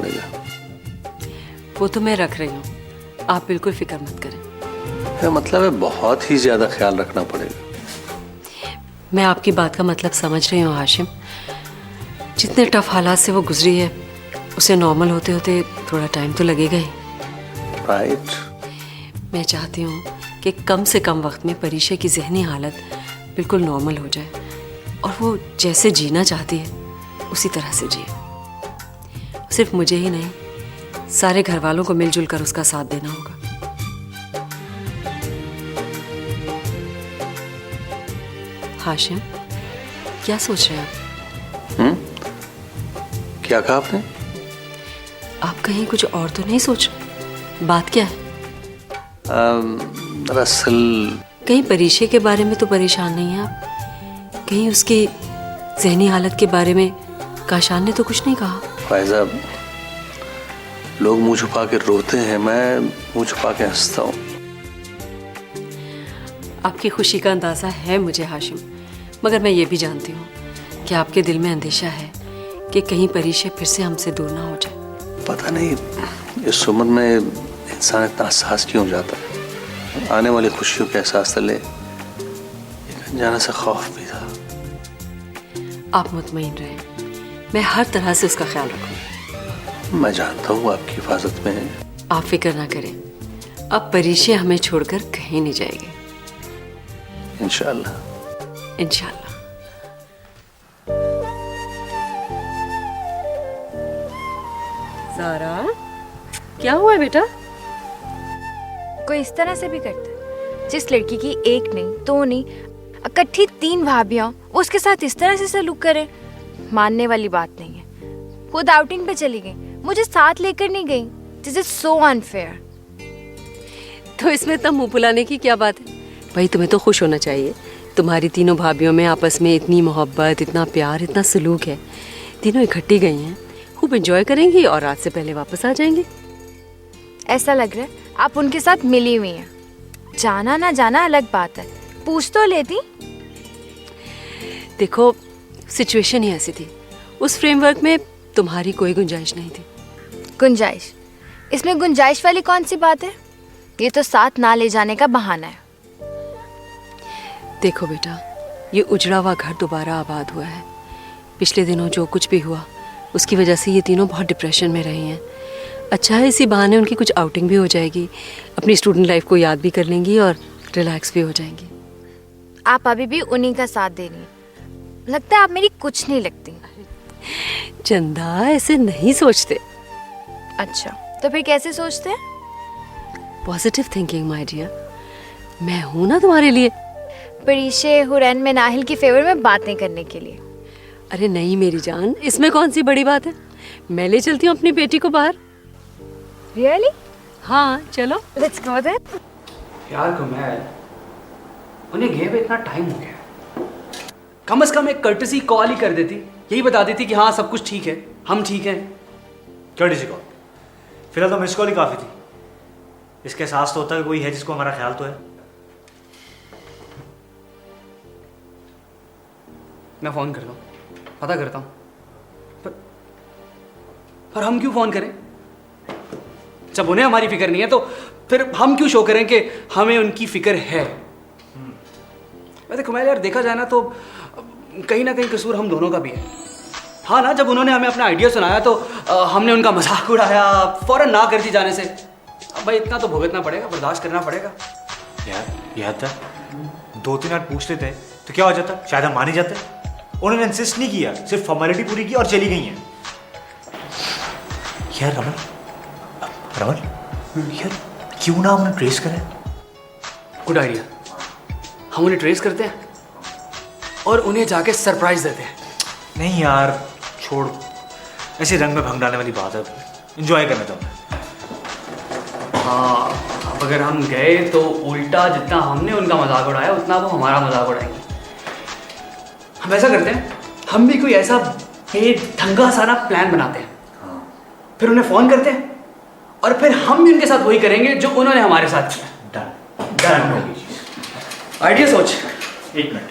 पड़ेगा। वो तो मैं रख रही हूँ, आप बिल्कुल फिक्र मत करें। मेरा मतलब है बहुत ही ज्यादा ख्याल रखना पड़ेगा। मैं आपकी बात का मतलब समझ रही हूँ हाशिम। जितने टफ हालात से वो गुजरी है, उसे नॉर्मल होते होते थोड़ा टाइम तो लगेगा ही। राइट। मैं चाहती हूँ कि कम से कम वक्त में परीक्षा की जहनी हालत बिल्कुल नॉर्मल हो जाए और वो जैसे जीना चाहती है उसी तरह से जिए। सिर्फ मुझे ही नहीं, सारे घर वालों को मिलजुल कर उसका साथ देना होगा। हाशिम, क्या सोच रहे हैं आप? क्या कहा आपने? आप कहीं कुछ और तो नहीं सोच रहे? बात क्या है? दरअसल कहीं परीक्षा के बारे में तो परेशान नहीं है आप? कहीं उसकी जहनी हालत के बारे में काशान ने तो कुछ नहीं कहा? फायजा, लोग मुंह छुपा के रोते हैं, मैं मुंह छुपा के हंसता हूँ। आपकी खुशी का अंदाजा है मुझे हाशिम, मगर मैं ये भी जानती हूँ कि आपके दिल में अंदेशा है कि कहीं परीक्षा फिर से हमसे दूर ना हो जाए। पता नहीं इस उम्र में इंसान इतना हसास क्यों हो जाता है। आने वाली खुशियों के एहसास तले एक अनजाना सा खौफ भी था। आप मुतमईन रहें, मैं हर तरह से उसका ख्याल रखूँ। मैं जानता हूँ आपकी हिफाजत में है। आप फिक्र ना करें, अब परीक्षा हमें छोड़कर कहीं नहीं जाएगी। इंशाअल्लाह। इंशाअल्लाह। ज़ारा, क्या हुआ है बेटा? कोई इस तरह से भी करता है? जिस लड़की की एक नहीं, दो नहीं, इकट्ठी 3 भाभियां उसके साथ इस तरह से सलूक करे, मानने वाली बात नहीं है। खुद आउटिंग पे चली गई, मुझे साथ लेकर नहीं गई। This is so unfair. तो इसमें इतना मुंह फुलाने की क्या बात है? भाई तुम्हें तो खुश होना चाहिए, तुम्हारी तीनों भाभियों में आपस में इतनी मोहब्बत, इतना प्यार, इतना सलूक है। तीनों इकट्ठी गई हैं, खूब एंजॉय करेंगी और रात से पहले वापस आ जाएंगी। ऐसा लग रहा है आप उनके साथ मिली हुई हैं। जाना ना जाना अलग बात है, पूछ तो लेती। देखो, सिचुएशन ही ऐसी थी, उस फ्रेमवर्क में तुम्हारी कोई गुंजाइश नहीं थी। गुंजाइश? इसमें गुंजाइश वाली कौन सी बात है? ये तो साथ ना ले जाने का बहाना है। देखो बेटा, ये उजड़ा हुआ घर दोबारा आबाद हुआ है। पिछले दिनों जो कुछ भी हुआ उसकी वजह से ये तीनों बहुत डिप्रेशन में रही हैं। अच्छा है, इसी बहाने उनकी कुछ आउटिंग भी हो जाएगी, अपनी स्टूडेंट लाइफ को याद भी कर लेंगी और रिलैक्स भी हो जाएंगी। आप अभी भी उन्हीं का साथ दे रही हैं। लगता है आप मेरी कुछ नहीं लगती। चंदा, ऐसे नहीं सोचते। अच्छा, तो फिर कैसे सोचते हैं? पॉजिटिव थिंकिंग माय डियर, मैं हूं ना तुम्हारे लिए। परीशे हुरैन में नाहिल की फेवर में बातें करने के लिए। अरे नहीं मेरी जान, इसमें कौन सी बड़ी बात है। मैं ले चलती हूँ अपनी बेटी को बाहर। रियली? हाँ चलो। Let's go then. यार कमैल, उन्हें गए हुए इतना टाइम हो गया, कम से कम एक कर्टसी कॉल ही कर देती, यही बता देती कि हाँ सब कुछ ठीक है, हम ठीक हैं। Courtesy call? फिलहाल तो मिस कॉल ही काफ़ी थी। इसके एहसास तो होता है कि कोई है जिसको हमारा ख्याल तो है। मैं फ़ोन करता हूँ, पता करता हूँ। पर हम क्यों फ़ोन करें? जब उन्हें हमारी फिक्र नहीं है तो फिर हम क्यों शो करें कि हमें उनकी फिक्र है? वैसे कुमार यार, देखा जाए ना तो कहीं ना कहीं कसूर हम दोनों का भी है। हाँ ना, जब उन्होंने हमें अपना आइडिया सुनाया तो हमने उनका मजाक उड़ाया, फौरन ना कर दी जाने से। अब भाई इतना तो भुगतना पड़ेगा, बर्दाश्त करना पड़ेगा। यार याद था, 2-3 मिनट पूछ लेते तो क्या हो जाता, शायद हम मान ही जाते। उन्होंने इंसिस्ट नहीं किया, सिर्फ फॉर्मेलिटी पूरी की और चली गई हैं। यार रमन यार, क्यों ना हम उन्हें ट्रेस करें? गुड आइडिया, हम उन्हें ट्रेस करते हैं और उन्हें जाके सरप्राइज देते हैं। नहीं यार छोड़, ऐसे रंग में भंग डालने वाली बात है, एंजॉय करना चाहूँ। हाँ, अब अगर हम गए तो उल्टा जितना हमने उनका मजाक उड़ाया उतना वो हमारा मजाक उड़ाएंगे। हम ऐसा करते हैं, हम भी कोई ऐसा बेढंगा सा ना प्लान बनाते हैं, फिर उन्हें फ़ोन करते हैं और फिर हम भी उनके साथ वही करेंगे जो उन्होंने हमारे साथ किया। डन होगी। आइडिया सोच। 1 मिनट।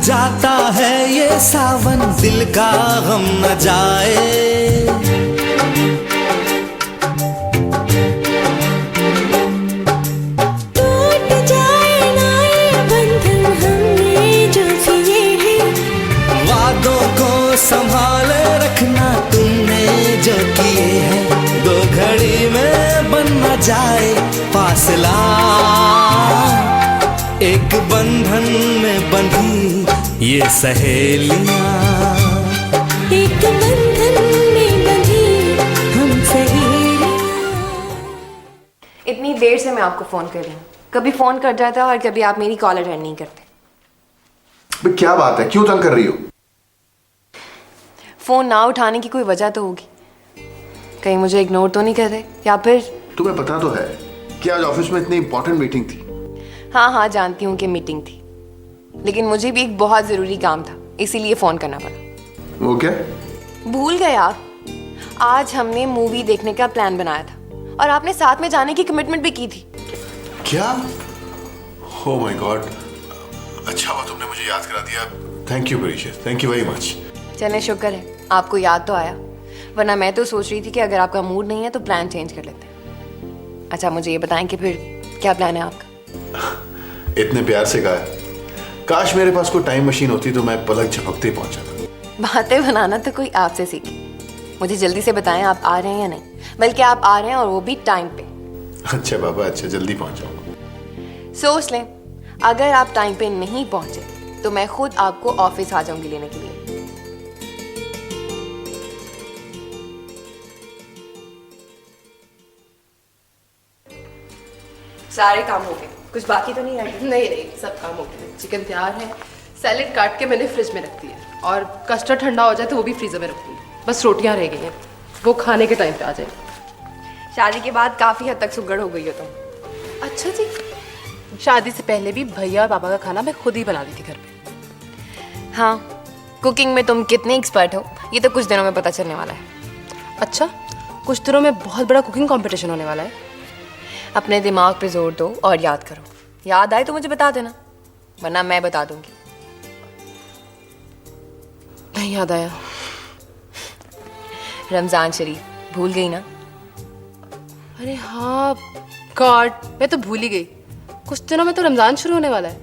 जाता है ये सावन, दिल का गम न जाए। टूट जाए ना ये बंधन हमने जो किए हैं, वादों को संभाले रखना तुमने जो किए हैं, दो घड़ी में बन न जाए फासला, एक बंधन में बंधी ये सहेलियां, एक बंधन में बंधी हम सहेलियां। इतनी देर से मैं आपको फ़ोन कर रही हूँ, कभी फ़ोन कर जाता और कभी आप मेरी कॉल अटेंड नहीं करते। बे क्या बात है, क्यों तंग कर रही हो? फ़ोन ना उठाने की कोई वजह तो होगी, कहीं मुझे इग्नोर तो नहीं कर रहे, या फिर? तुम्हें पता तो है कि आज ऑफिस में इतनी इंपॉर्टेंट मीटिंग थी। हाँ हाँ जानती हूँ कि मीटिंग थी, लेकिन मुझे भी एक बहुत ज़रूरी काम था, इसीलिए फ़ोन करना पड़ा। वो क्या? भूल गए आप? आज हमने मूवी देखने का प्लान बनाया था और आपने साथ में जाने की कमिटमेंट भी की थी। क्या? ओह माय गॉड, अच्छा हुआ तुमने मुझे याद करा दिया। Thank you precious, thank you very much. चले शुक्र है आपको याद तो आया, वरना मैं तो सोच रही थी कि अगर आपका मूड नहीं है तो प्लान चेंज कर लेते हैं। अच्छा मुझे ये बताएं कि फिर क्या प्लान है आपका? इतने प्यार से कहा, काश मेरे पास कोई टाइम मशीन होती तो मैं पलक झपकते ही पहुंच जाता। बातें बनाना तो कोई आपसे सीखे, मुझे जल्दी से बताएं आप आ रहे हैं या नहीं, बल्कि आप आ रहे हैं और वो भी टाइम पे। अच्छा बाबा, अच्छा जल्दी पहुंच जाऊंगा। सोच लें, अगर आप टाइम पे नहीं पहुंचे तो मैं खुद आपको ऑफिस आ जाऊंगी लेने के लिए। सारे काम हो गए, कुछ बाकी तो नहीं रह गया? नहीं नहीं, सब काम हो गया। चिकन तैयार है, सैलेड काट के मैंने फ्रिज में रख दिया है, और कस्टर्ड ठंडा हो जाए तो वो भी फ्रीजर में रख दूँगी। बस रोटियां रह गई हैं, वो खाने के टाइम पे आ जाए। शादी के बाद काफी हद तक सुगड़ हो गई हो तुम। अच्छा जी, शादी से पहले भी भैया और पापा का खाना मैं खुद ही बनाती थी घर पे। हाँ, कुकिंग में तुम कितने एक्सपर्ट हो ये तो कुछ दिनों में पता चलने वाला है। अच्छा, कुछ दिनों में बहुत बड़ा कुकिंग कंपटीशन होने वाला है। अपने दिमाग पे जोर दो और याद करो, याद आए तो मुझे बता देना, वरना मैं बता दूंगी। नहीं याद आया। रमजान शरीफ भूल गई ना? अरे हाँ गॉड, मैं तो भूल ही गई। कुछ दिनों में तो रमजान शुरू होने वाला है।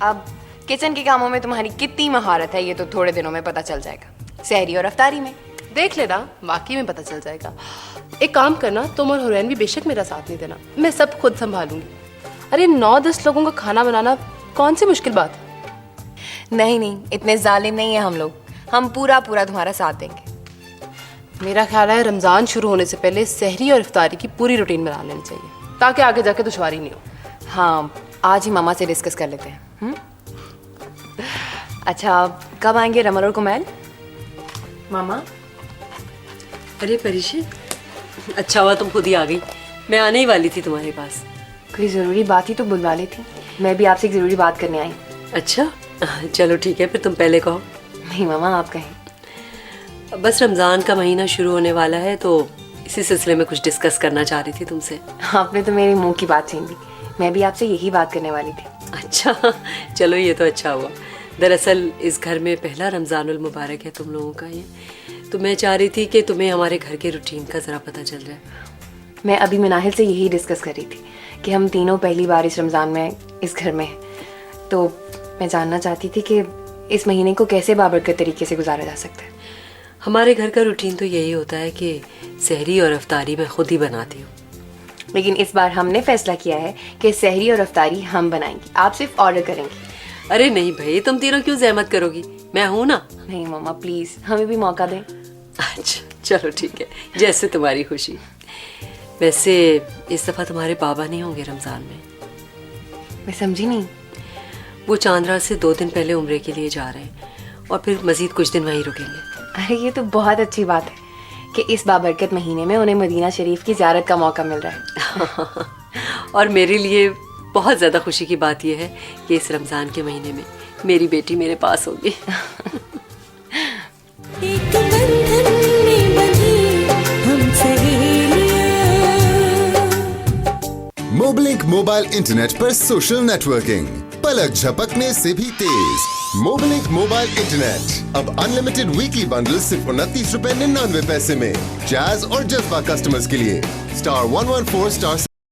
अब किचन के कामों में तुम्हारी कितनी महारत है ये तो थोड़े दिनों में पता चल जाएगा, सहरी और अफ्तारी में। देख लेना, वाकई में पता चल जाएगा। एक काम करना, तुम और हुरैन भी बेशक मेरा साथ नहीं देना, मैं सब खुद संभालूंगी। अरे 9-10 लोगों का खाना बनाना कौन सी मुश्किल बात है। नहीं नहीं, इतने जालिम नहीं है हम लोग, हम पूरा पूरा तुम्हारा साथ देंगे। मेरा ख्याल है रमज़ान शुरू होने से पहले सहरी और इफ्तारी की पूरी रूटीन बना लेनी चाहिए, ताकि आगे जाके दुश्वारी नहीं हो। हाँ, आज ही मामा से डिस्कस कर लेते हैं। अच्छा, कब आएंगे रमल और कुमैल? मामा? अरे परिशी, अच्छा हुआ तुम खुद ही आ गई, मैं आने ही वाली थी तुम्हारे पास। कोई ज़रूरी बात ही तो बुलवा ली थी, मैं भी आपसे एक ज़रूरी बात करने आई। अच्छा चलो ठीक है, फिर तुम पहले कहो। नहीं मामा, आप कहें। बस रमज़ान का महीना शुरू होने वाला है तो इसी सिलसिले में कुछ डिस्कस करना चाह रही थी तुमसे। आपने तो मेरे मुंह की बात छीन ली, मैं भी आपसे यही बात करने वाली थी। अच्छा चलो, ये तो अच्छा हुआ। दरअसल इस घर में पहला रमज़ानुल मुबारक है तुम लोगों का ये, तो मैं चाह रही थी कि तुम्हें हमारे घर के रूटीन का ज़रा पता चल जाए। मैं अभी मिनाहिल से यही डिस्कस कर रही थी कि हम तीनों पहली बार इस रमज़ान में इस घर में हैं, तो मैं जानना चाहती थी कि इस महीने को कैसे बाबरकत तरीके से गुजारा जा सकता है। हमारे घर का रूटीन तो यही होता है कि सहरी और अफ्तारी मैं खुद ही बनाती हूँ, लेकिन इस बार हमने फैसला किया है कि सहरी और अफ्तारी हम बनाएंगी, आप सिर्फ ऑर्डर करेंगी। अरे नहीं भाई, तुम तीनों क्यों जहमत करोगी, मैं हूँ ना। नहीं मामा प्लीज़, हमें भी मौका दें। अच्छा चलो ठीक है, जैसे तुम्हारी खुशी। वैसे इस दफ़ा तुम्हारे बाबा नहीं होंगे रमज़ान में। मैं समझी नहीं। वो चांद्रा से 2 दिन पहले उम्रे के लिए जा रहे हैं और फिर मज़ीद कुछ दिन वहीं रुकेंगे। अरे ये तो बहुत अच्छी बात है कि इस बाबरकत महीने में उन्हें मदीना शरीफ की ज़ियारत का मौका मिल रहा है। और मेरे लिए बहुत ज़्यादा खुशी की बात यह है कि इस रमज़ान के महीने में मेरी बेटी मेरे पास होगी। एक बंधन में बंधी हम सहेलियां। मोबलिंक मोबाइल इंटरनेट पर सोशल नेटवर्किंग पलक झपकने से भी तेज। मोबिलिंक मोबाइल इंटरनेट अब अनलिमिटेड वीकली बंडल सिर्फ 29 रुपए 99 पैसे में। जैज और जज्बा कस्टमर्स के लिए *114 *6